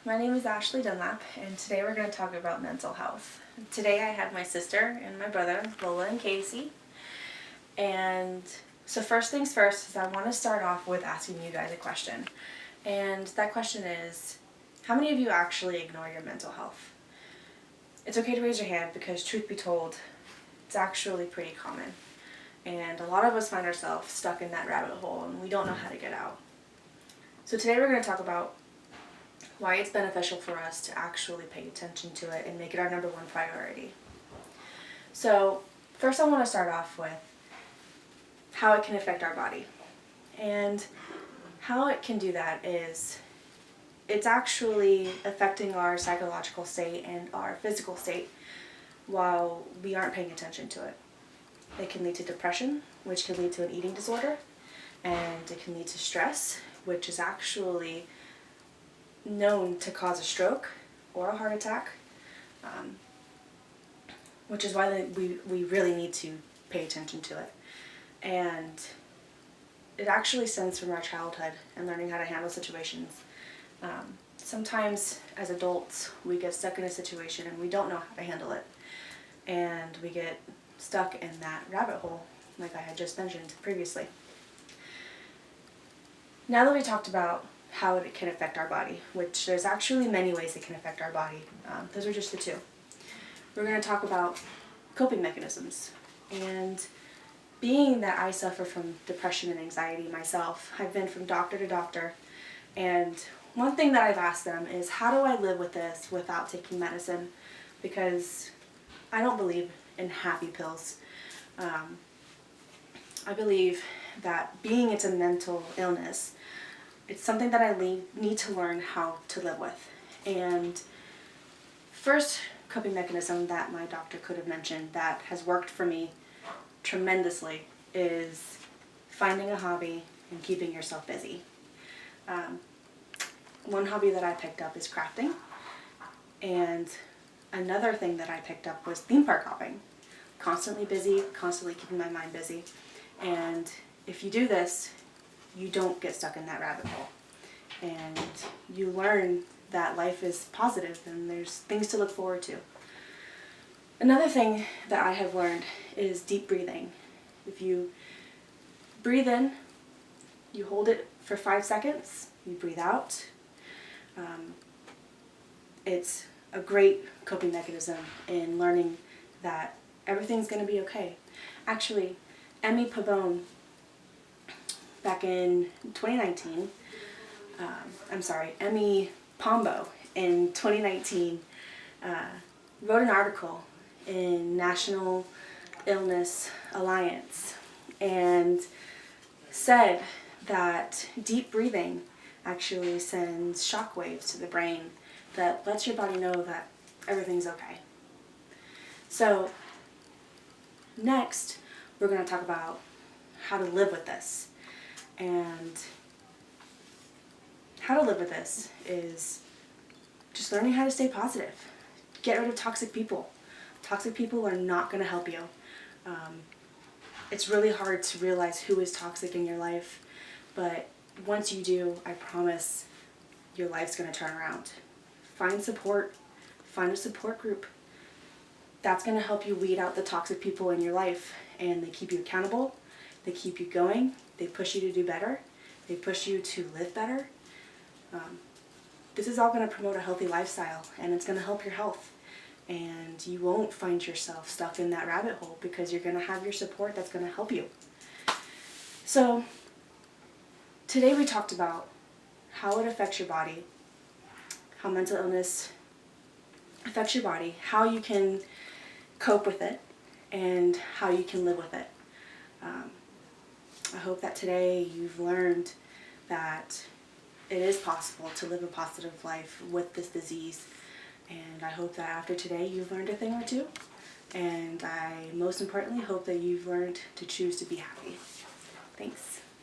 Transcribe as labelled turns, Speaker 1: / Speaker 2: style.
Speaker 1: my name is Ashley Dunlap, and today we're going to talk about mental health. Today I have my sister and my brother, Lola and Casey. And so first things first is I want to start off with asking you guys a question. And that question is, how many of you actually ignore your mental health? It's okay to raise your hand because truth be told, it's actually pretty common. And a lot of us find ourselves stuck in that rabbit hole and we don't know how to get out. So today we're going to talk about why it's beneficial for us to actually pay attention to it and make it our number one priority. So first I want to start off with how it can affect our body. And how it can do that is it's actually affecting our psychological state and our physical state while we aren't paying attention to it. It can lead to depression, which can lead to an eating disorder, and it can lead to stress, which is actually known to cause a stroke or a heart attack, which is why we really need to pay attention to it. And it actually stems from our childhood and learning how to handle situations. Sometimes as adults we get stuck in a situation and we don't know how to handle it, and we get stuck in that rabbit hole like I had just mentioned previously. Now that we talked about how it can affect our body, which there's actually many ways it can affect our body, those are just the two. We're going to talk about coping mechanisms. And being that I suffer from depression and anxiety myself, I've been from doctor to doctor, and one thing that I've asked them is, how do I live with this without taking medicine? Because I don't believe in happy pills. I believe that being it's a mental illness, it's something that I need to learn how to live with. And first coping mechanism that my doctor could have mentioned that has worked for me tremendously is finding a hobby and keeping yourself busy. One hobby that I picked up is crafting, and another thing that I picked up was theme park hopping. Constantly busy, constantly keeping my mind busy. And if you do this, you don't get stuck in that rabbit hole. And you learn that life is positive and there's things to look forward to. Another thing that I have learned is deep breathing. If you breathe in, you hold it for 5 seconds, you breathe out. It's a great coping mechanism in learning that everything's going to be okay. Actually, Emmy Pabon, back in 2019, Emmy Pombo in 2019 wrote an article in National Illness Alliance and said that deep breathing actually sends shockwaves to the brain that lets your body know that everything's okay. So next, we're going to talk about how to live with this. And how to live with this is just learning how to stay positive. Get rid of toxic people. Toxic people are not going to help you. It's really hard to realize who is toxic in your life, but once you do, I promise your life's going to turn around. Find support. Find a support group. That's going to help you weed out the toxic people in your life, and they keep you accountable, they keep you going, they push you to do better, they push you to live better. This is all going to promote a healthy lifestyle, and it's going to help your health, and you won't find yourself stuck in that rabbit hole because you're going to have your support that's going to help you. So today we talked about how it affects your body, how mental illness affects your body, how you can cope with it, and how you can live with it. I hope that today you've learned that it is possible to live a positive life with this disease, and I hope that after today you've learned a thing or two, and I most importantly hope that you've learned to choose to be happy. Thanks.